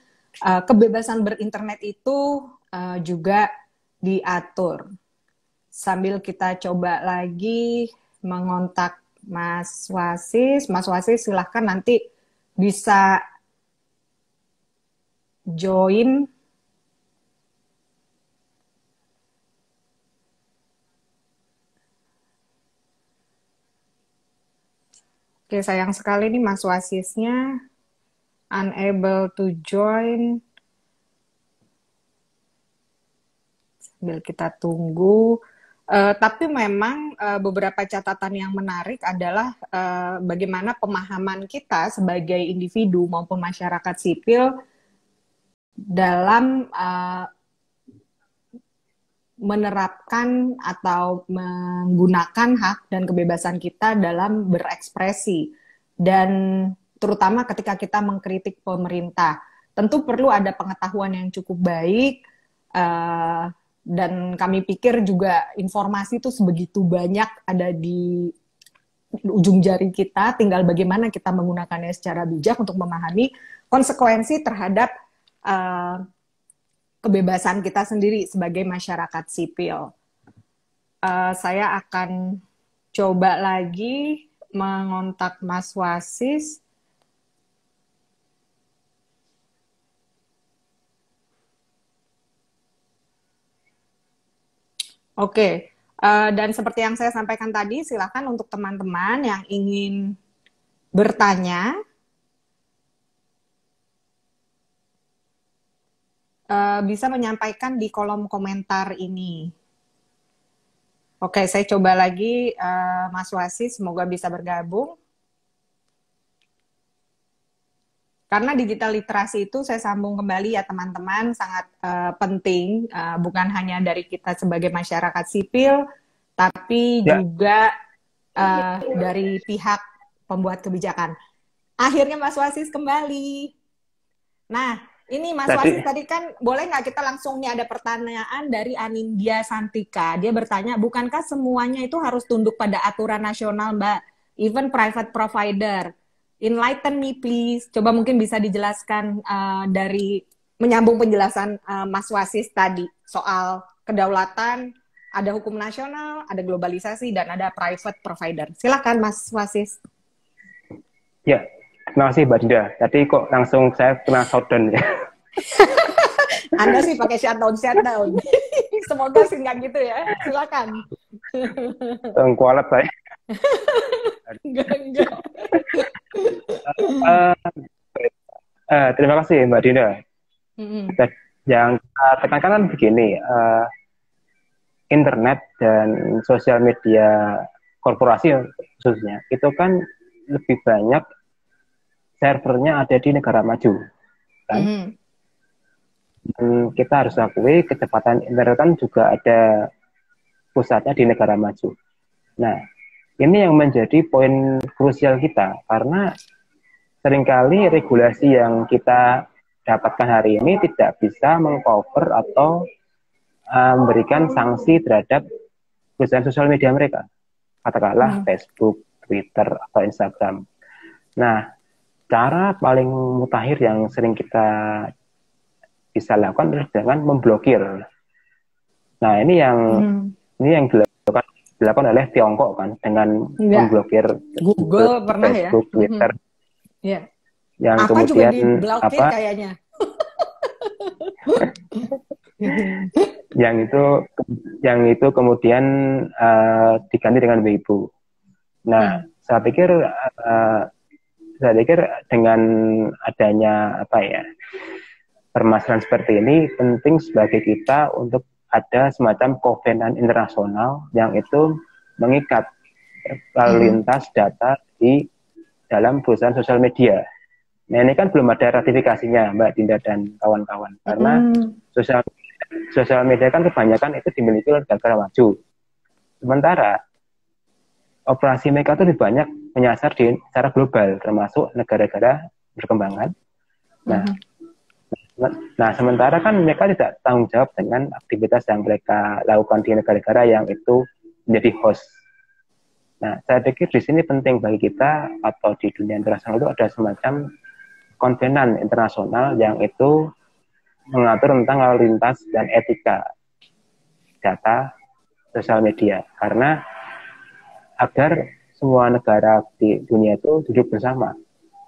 kebebasan berinternet itu juga diatur. sambil kita coba lagi mengontak Mas Wasis. Mas Wasis silahkan nanti bisa join. Oke, sayang sekali nih Mas Wasisnya unable to join. Sambil kita tunggu. Tapi memang beberapa catatan yang menarik adalah bagaimana pemahaman kita sebagai individu maupun masyarakat sipil dalam menerapkan atau menggunakan hak dan kebebasan kita dalam berekspresi. Dan terutama ketika kita mengkritik pemerintah. Tentu perlu ada pengetahuan yang cukup baik, dan kami pikir juga informasi itu sebegitu banyak ada di ujung jari kita, tinggal bagaimana kita menggunakannya secara bijak untuk memahami konsekuensi terhadap kebebasan kita sendiri sebagai masyarakat sipil. Saya akan coba lagi mengontak Mas Wasis. Oke, dan seperti yang saya sampaikan tadi, silakan untuk teman-teman yang ingin bertanya, bisa menyampaikan di kolom komentar ini. Oke, saya coba lagi, Mas Wasis, semoga bisa bergabung. Karena digital literasi itu saya sambung kembali ya teman-teman, sangat penting, bukan hanya dari kita sebagai masyarakat sipil, tapi juga dari pihak pembuat kebijakan. Akhirnya Mas Wasis kembali. Nah, ini Mas Wasis tadi kan, boleh nggak kita langsung nih ada pertanyaan dari Anindya Santika. Dia bertanya, bukankah semuanya itu harus tunduk pada aturan nasional, Mbak? Even private provider. Enlighten me please. Coba mungkin bisa dijelaskan dari menyambung penjelasan Mas Wasis tadi soal kedaulatan, ada hukum nasional, ada globalisasi, dan ada private provider. Silakan Mas Wasis. Ya, terima kasih Mbak Dinda. Tadi kok langsung saya kena shutdown ya. Anda sih pakai shutdown. Semoga sih nggak gitu ya. Silakan. Kualat saya. Enggak. Terima kasih Mbak Dinda. Yang tekankan kan begini, internet dan sosial media korporasi khususnya itu kan lebih banyak servernya ada di negara maju, kan? Dan kita harus akui kecepatan internet kan juga ada pusatnya di negara maju. Nah, ini yang menjadi poin krusial kita, karena seringkali regulasi yang kita dapatkan hari ini tidak bisa mengcover atau memberikan sanksi terhadap perusahaan sosial media mereka. Katakanlah Facebook, Twitter, atau Instagram. Nah, cara paling mutakhir yang sering kita bisa lakukan adalah dengan memblokir. Nah, ini yang dilakukan oleh Tiongkok kan, dengan memblokir Google pernah Facebook, ya? Twitter. Yang apa kemudian juga diblokir kayaknya. yang itu kemudian diganti dengan Weibo. Nah, saya pikir dengan adanya permasalahan seperti ini penting sebagai kita untuk ada semacam covenant internasional yang itu mengikat lalu lintas data di dalam perusahaan sosial media. Nah, ini kan belum ada ratifikasinya, Mbak Dinda dan kawan-kawan, karena sosial media kan kebanyakan itu dimiliki oleh negara maju. Sementara operasi mereka itu lebih banyak menyasar secara global, termasuk negara-negara berkembangan. Nah, sementara kan mereka tidak tanggung jawab dengan aktivitas yang mereka lakukan di negara-negara yang itu menjadi host. Nah, saya pikir di sini penting bagi kita atau di dunia internasional itu ada semacam konvenan internasional yang itu mengatur tentang lalu lintas dan etika data sosial media, karena agar semua negara di dunia itu duduk bersama.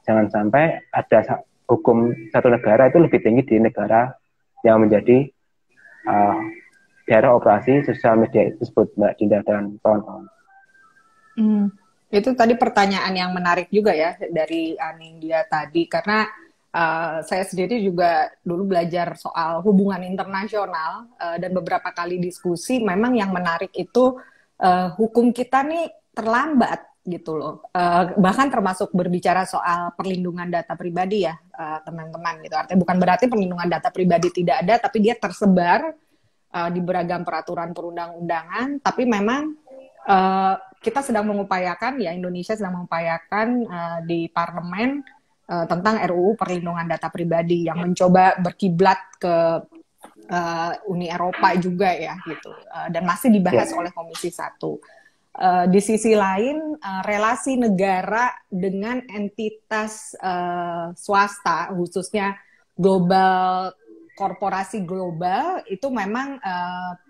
Jangan sampai ada hukum satu negara itu lebih tinggi di negara yang menjadi daerah operasi sosial media itu tersebut, Mbak Dinda dan kawan-kawan. Itu tadi pertanyaan yang menarik juga ya dari Anindya tadi, karena saya sendiri juga dulu belajar soal hubungan internasional dan beberapa kali diskusi, memang yang menarik itu hukum kita nih terlambat gitu loh. Bahkan termasuk berbicara soal perlindungan data pribadi ya, teman-teman gitu. Artinya bukan berarti perlindungan data pribadi tidak ada, tapi dia tersebar di beragam peraturan perundang-undangan. Tapi memang kita sedang mengupayakan, ya Indonesia sedang mengupayakan di parlemen tentang RUU perlindungan data pribadi yang mencoba berkiblat ke Uni Eropa juga ya gitu, dan masih dibahas oleh Komisi 1. Di sisi lain, relasi negara dengan entitas swasta, khususnya global, korporasi global, itu memang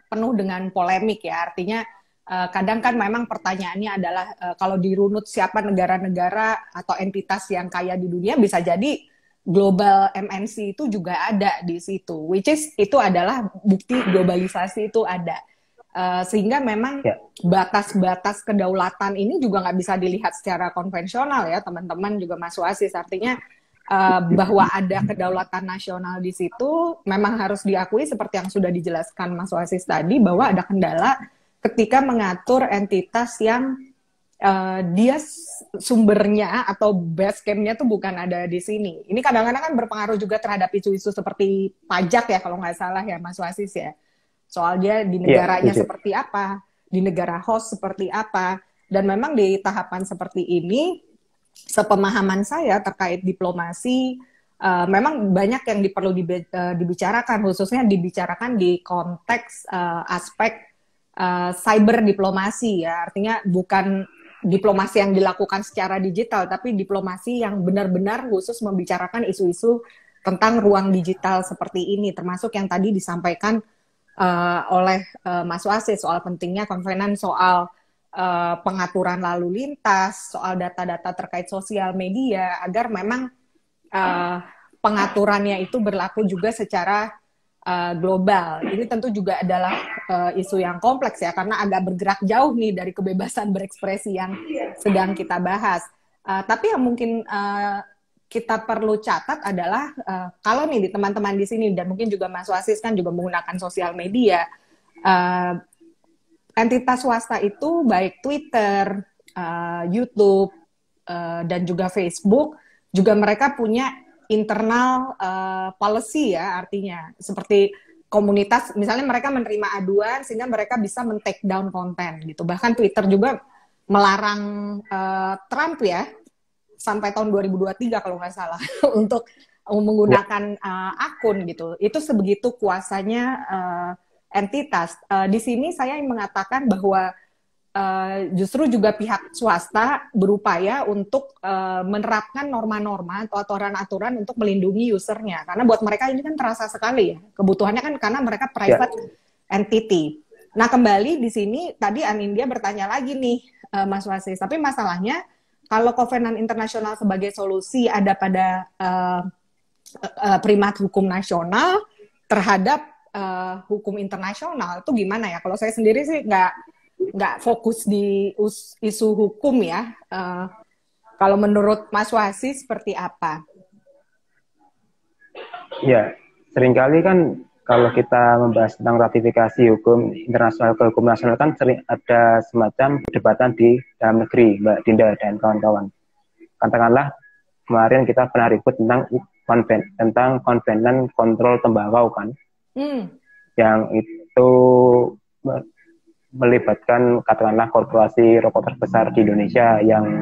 penuh dengan polemik ya. Artinya kadang kan memang pertanyaannya adalah kalau dirunut siapa negara-negara atau entitas yang kaya di dunia, bisa jadi global MNC itu juga ada di situ, which is itu adalah bukti globalisasi itu ada. Sehingga memang batas-batas kedaulatan ini juga nggak bisa dilihat secara konvensional ya teman-teman, juga Mas Wasis. Artinya bahwa ada kedaulatan nasional di situ memang harus diakui seperti yang sudah dijelaskan Mas Wasis tadi, bahwa ada kendala ketika mengatur entitas yang dia sumbernya atau base camp-nya tuh bukan ada di sini. Ini kadang-kadang kan berpengaruh juga terhadap isu-isu seperti pajak ya kalau nggak salah ya Mas Wasis ya. Soal dia di negaranya seperti apa, di negara host seperti apa, dan memang di tahapan seperti ini, sepemahaman saya terkait diplomasi, memang banyak yang perlu dibicarakan, khususnya dibicarakan di konteks aspek cyber diplomasi ya, artinya bukan diplomasi yang dilakukan secara digital, tapi diplomasi yang benar-benar khusus membicarakan isu-isu tentang ruang digital seperti ini, termasuk yang tadi disampaikan oleh Mas Wasis soal pentingnya konvenan soal pengaturan lalu lintas, soal data-data terkait sosial media, agar memang pengaturannya itu berlaku juga secara global. Ini tentu juga adalah isu yang kompleks ya, karena agak bergerak jauh nih dari kebebasan berekspresi yang sedang kita bahas. Tapi yang mungkin kita perlu catat adalah kalau nih di teman-teman di sini dan mungkin juga Mas Wasis kan juga menggunakan sosial media, entitas swasta itu baik Twitter, YouTube, dan juga Facebook, juga mereka punya internal policy ya, artinya seperti komunitas, misalnya mereka menerima aduan sehingga mereka bisa men-take down konten gitu. Bahkan Twitter juga melarang Trump ya, sampai tahun 2023 kalau nggak salah untuk menggunakan akun gitu. Itu sebegitu kuasanya entitas. Di sini saya mengatakan bahwa justru juga pihak swasta berupaya untuk menerapkan norma-norma atau aturan-aturan untuk melindungi usernya. Karena buat mereka ini kan terasa sekali ya. Kebutuhannya kan karena mereka private entity. Nah kembali di sini tadi Anindya bertanya lagi nih Mas Wasis. Tapi masalahnya kalau Kovenan Internasional sebagai solusi ada pada primat hukum nasional terhadap hukum internasional, itu gimana ya? Kalau saya sendiri sih nggak fokus di isu hukum ya. Kalau menurut Mas Wasis seperti apa? Ya, seringkali kan kalau kita membahas tentang ratifikasi hukum internasional ke hukum nasional kan sering ada semacam perdebatan di dalam negeri, Mbak Dinda dan kawan-kawan. Katakanlah kemarin kita pernah ribut tentang konvenan kontrol tembakau kan, yang itu melibatkan katakanlah korporasi rokok terbesar di Indonesia yang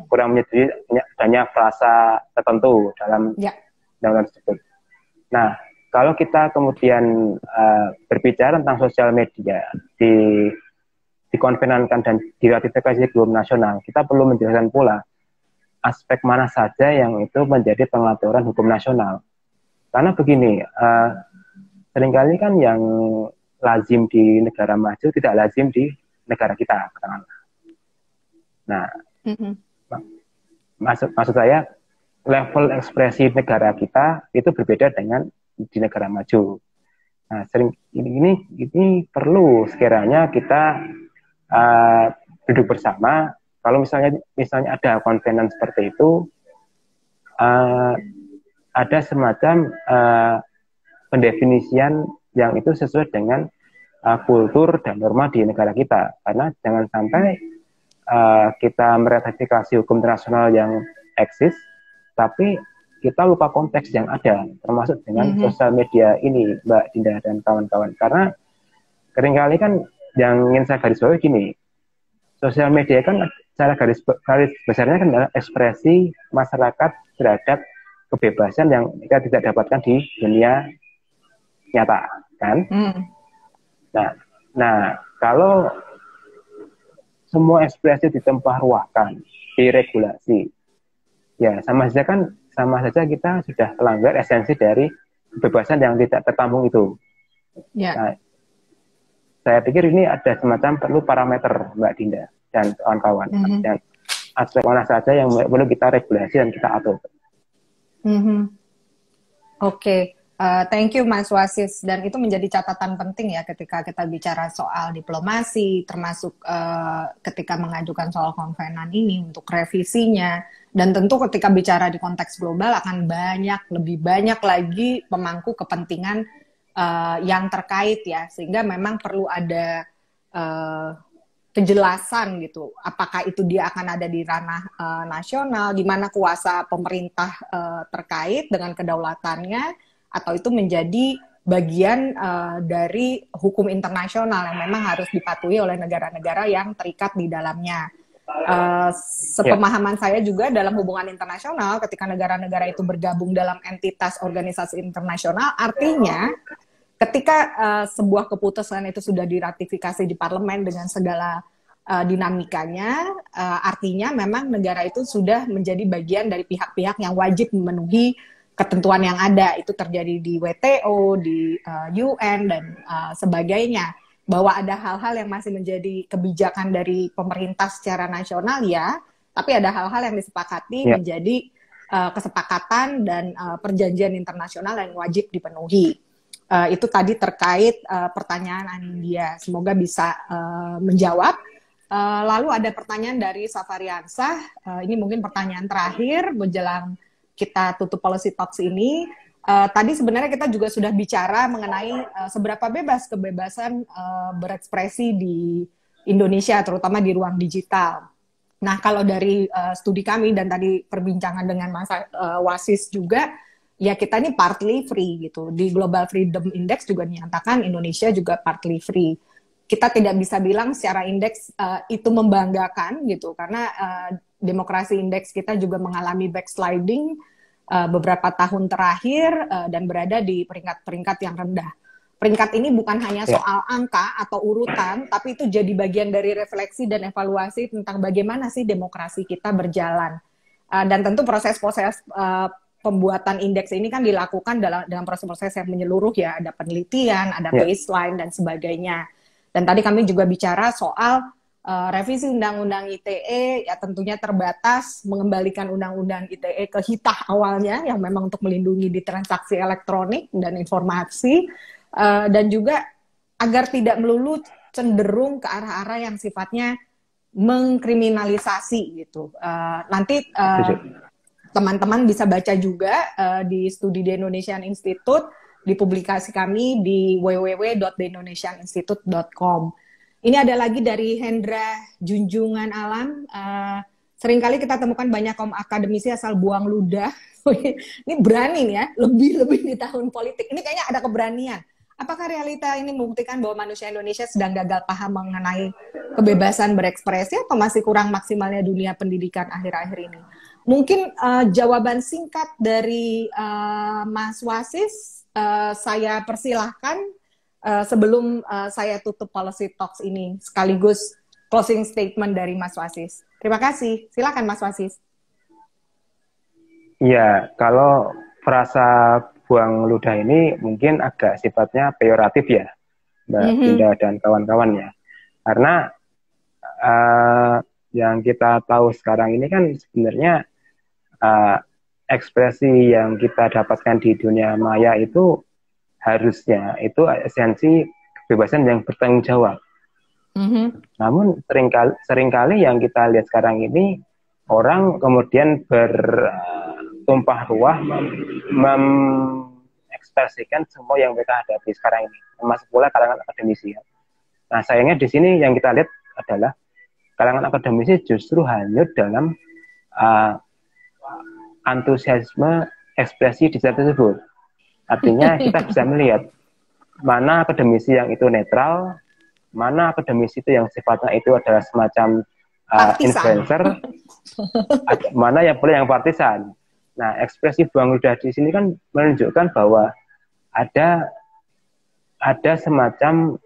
kurang menyetujui adanya frasa tertentu dalam undang-undang tersebut. Nah, kalau kita kemudian berbicara tentang sosial media dikonvenankan dan diratifikasi hukum nasional, kita perlu menjelaskan pula aspek mana saja yang itu menjadi pengaturan hukum nasional. Karena begini, seringkali kan yang lazim di negara maju tidak lazim di negara kita, katakanlah. Nah, maksud saya level ekspresi negara kita itu berbeda dengan di negara maju. Nah, ini perlu sekiranya kita duduk bersama. Kalau misalnya ada konvenan seperti itu, ada semacam pendefinisian yang itu sesuai dengan kultur dan norma di negara kita. Karena jangan sampai kita meratifikasi hukum internasional yang eksis, tapi kita lupa konteks yang ada, termasuk dengan sosial media ini, Mbak Dinda dan kawan-kawan. Karena seringkali kan yang ingin saya garis bawahi gini, sosial media kan secara garis besarnya kan adalah ekspresi masyarakat terhadap kebebasan yang kita tidak dapatkan di dunia nyata, kan? Nah, kalau semua ekspresi ditempah ruahkan, diregulasi, ya sama saja kita sudah melanggar esensi dari kebebasan yang tidak tertampung itu. Nah, saya pikir ini ada semacam perlu parameter, Mbak Dinda dan kawan-kawan, dan aspek mana saja yang perlu kita regulasi dan kita atur. Oke. Thank you Mas Wasis, dan itu menjadi catatan penting ya ketika kita bicara soal diplomasi, termasuk ketika mengajukan soal konvenan ini untuk revisinya, dan tentu ketika bicara di konteks global akan lebih banyak lagi pemangku kepentingan yang terkait ya, sehingga memang perlu ada kejelasan gitu, apakah itu dia akan ada di ranah nasional, di mana kuasa pemerintah terkait dengan kedaulatannya, atau itu menjadi bagian dari hukum internasional yang memang harus dipatuhi oleh negara-negara yang terikat di dalamnya. Sepemahaman saya juga dalam hubungan internasional, ketika negara-negara itu bergabung dalam entitas organisasi internasional, artinya ketika sebuah keputusan itu sudah diratifikasi di parlemen dengan segala dinamikanya, artinya memang negara itu sudah menjadi bagian dari pihak-pihak yang wajib memenuhi ketentuan yang ada. Itu terjadi di WTO, di UN, dan sebagainya. Bahwa ada hal-hal yang masih menjadi kebijakan dari pemerintah secara nasional, ya, tapi ada hal-hal yang disepakati menjadi kesepakatan dan perjanjian internasional yang wajib dipenuhi. Itu tadi terkait pertanyaan Anindya. Semoga bisa menjawab. Lalu ada pertanyaan dari Safariansah. Ini mungkin pertanyaan terakhir menjelang kita tutup Policy Talks ini. Tadi sebenarnya kita juga sudah bicara mengenai seberapa bebas kebebasan berekspresi di Indonesia, terutama di ruang digital. Nah, kalau dari studi kami dan tadi perbincangan dengan Mas Wasis juga, ya kita ini partly free gitu. Di Global Freedom Index juga dinyatakan Indonesia juga partly free. Kita tidak bisa bilang secara indeks itu membanggakan gitu, karena demokrasi indeks kita juga mengalami backsliding beberapa tahun terakhir dan berada di peringkat-peringkat yang rendah. Peringkat ini bukan hanya soal angka atau urutan, tapi itu jadi bagian dari refleksi dan evaluasi tentang bagaimana sih demokrasi kita berjalan. Dan tentu proses-proses pembuatan indeks ini kan dilakukan dalam proses-proses yang menyeluruh ya, ada penelitian, ada baseline dan sebagainya. Dan tadi kami juga bicara soal revisi Undang-Undang ITE, ya tentunya terbatas mengembalikan Undang-Undang ITE ke hitah awalnya, yang memang untuk melindungi di transaksi elektronik dan informasi, dan juga agar tidak melulu cenderung ke arah-arah yang sifatnya mengkriminalisasi gitu. Nanti teman-teman bisa baca juga di studi The Indonesian Institute, di publikasi kami di www.theindonesianinstitute.com. Ini ada lagi dari Hendra Junjungan Alam. Seringkali kita temukan banyak akademisi asal buang ludah. Ini berani nih ya, lebih-lebih di tahun politik. Ini kayaknya ada keberanian. Apakah realita ini membuktikan bahwa manusia Indonesia sedang gagal paham mengenai kebebasan berekspresi, atau masih kurang maksimalnya dunia pendidikan akhir-akhir ini? Mungkin jawaban singkat dari Mas Wasis, saya persilahkan. Sebelum saya tutup Policy Talks ini, sekaligus closing statement dari Mas Wasis. Terima kasih. Silakan Mas Wasis. Ya, kalau frasa buang ludah ini mungkin agak sifatnya peyoratif ya. Mbak Dinda dan kawan-kawan ya. Karena yang kita tahu sekarang ini kan sebenarnya ekspresi yang kita dapatkan di dunia maya itu harusnya itu esensi kebebasan yang bertanggung jawab. Namun seringkali yang kita lihat sekarang ini orang kemudian bertumpah ruah mengekspresikan semua yang mereka hadapi sekarang ini, termasuk pula kalangan akademisi. Nah, sayangnya di sini yang kita lihat adalah kalangan akademisi justru hanyut dalam antusiasme ekspresi di saat tersebut. Artinya kita bisa melihat mana akademisi yang itu netral, mana akademisi itu yang sifatnya itu adalah semacam influencer, mana yang boleh yang partisan. Nah, ekspresi Bang Huda di sini kan menunjukkan bahwa ada semacam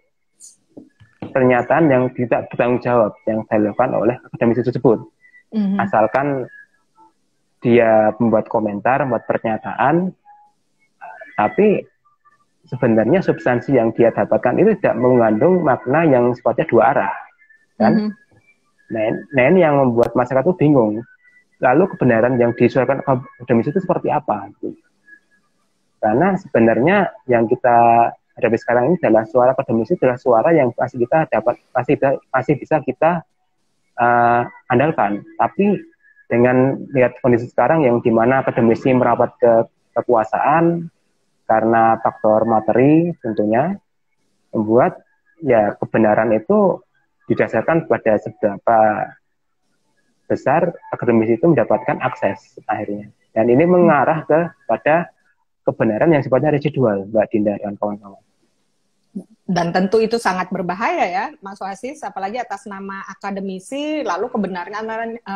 pernyataan yang tidak bertanggung jawab yang dilakukan oleh akademisi tersebut. Asalkan dia membuat komentar, membuat pernyataan, tapi sebenarnya substansi yang dia dapatkan itu tidak mengandung makna yang sifatnya dua arah, kan? Nah, ini yang membuat masyarakat itu bingung. Lalu kebenaran yang disuarakan akademisi itu seperti apa? Karena sebenarnya yang kita hadapi sekarang ini adalah suara akademisi, adalah suara yang masih bisa kita andalkan. Tapi dengan lihat kondisi sekarang yang dimana akademisi merapat ke kekuasaan karena faktor materi tentunya, membuat ya kebenaran itu didasarkan pada seberapa besar akademisi itu mendapatkan akses akhirnya. Dan ini mengarah kepada kebenaran yang sifatnya residual, Mbak Dinda dan kawan-kawan. Dan tentu itu sangat berbahaya ya, Mas Wasis, apalagi atas nama akademisi, lalu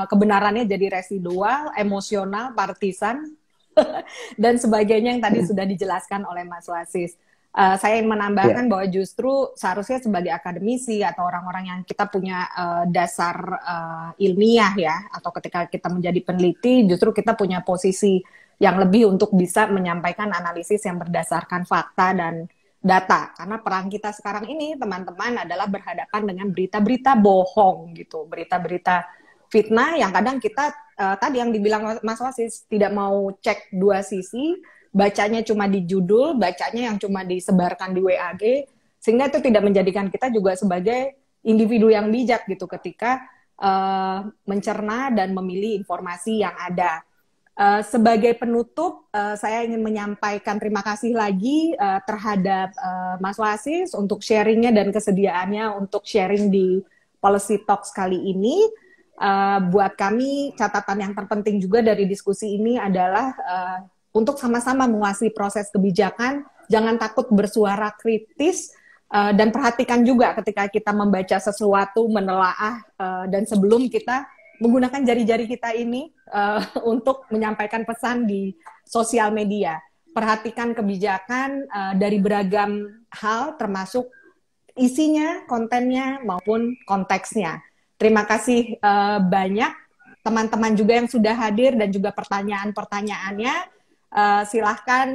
kebenarannya jadi residual, emosional, partisan, dan sebagainya yang tadi sudah dijelaskan oleh Mas Wasis. Saya ingin menambahkan bahwa justru seharusnya sebagai akademisi atau orang-orang yang kita punya dasar ilmiah ya, atau ketika kita menjadi peneliti, justru kita punya posisi yang lebih untuk bisa menyampaikan analisis yang berdasarkan fakta dan data. Karena perang kita sekarang ini, teman-teman, adalah berhadapan dengan berita-berita bohong gitu, berita-berita fitnah yang kadang kita tadi yang dibilang Mas Wasis tidak mau cek dua sisi, bacanya cuma di judul, bacanya yang cuma disebarkan di WAG, sehingga itu tidak menjadikan kita juga sebagai individu yang bijak gitu ketika mencerna dan memilih informasi yang ada. Sebagai penutup, saya ingin menyampaikan terima kasih lagi terhadap Mas Wasis untuk sharingnya dan kesediaannya untuk sharing di Policy Talks kali ini. Buat kami, catatan yang terpenting juga dari diskusi ini adalah untuk sama-sama menguasai proses kebijakan, jangan takut bersuara kritis, dan perhatikan juga ketika kita membaca sesuatu, menelaah, dan sebelum kita menggunakan jari-jari kita ini untuk menyampaikan pesan di sosial media. Perhatikan kebijakan dari beragam hal, termasuk isinya, kontennya, maupun konteksnya. Terima kasih banyak teman-teman juga yang sudah hadir dan juga pertanyaan-pertanyaannya. Silahkan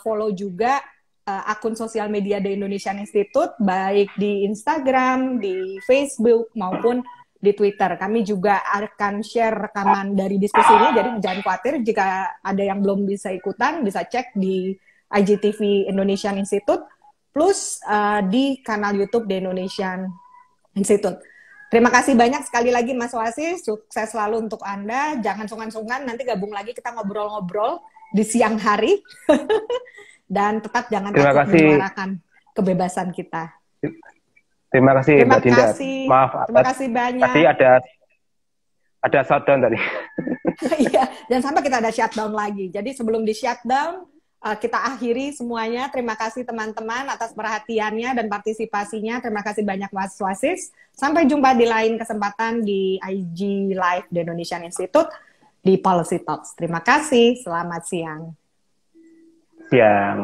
follow juga akun sosial media The Indonesian Institute, baik di Instagram, di Facebook, maupun di Twitter. Kami juga akan share rekaman dari diskusi ini, jadi jangan khawatir jika ada yang belum bisa ikutan, bisa cek di IGTV Indonesian Institute, plus di kanal YouTube The Indonesian Institute. Terima kasih banyak sekali lagi Mas Wasis, sukses selalu untuk Anda, jangan sungkan-sungkan, nanti gabung lagi kita ngobrol-ngobrol di siang hari, dan tetap jangan takut menyuarakan kebebasan kita. Terima kasih Mbak Dinda. Maaf, terima kasih banyak. Tadi ada shutdown tadi. Iya, dan sampai kita ada shutdown lagi. Jadi sebelum di shutdown, kita akhiri semuanya. Terima kasih teman-teman atas perhatiannya dan partisipasinya. Terima kasih banyak Mas Wasis. Sampai jumpa di lain kesempatan di IG Live The Indonesian Institute di Policy Talks. Terima kasih. Selamat siang. Siang.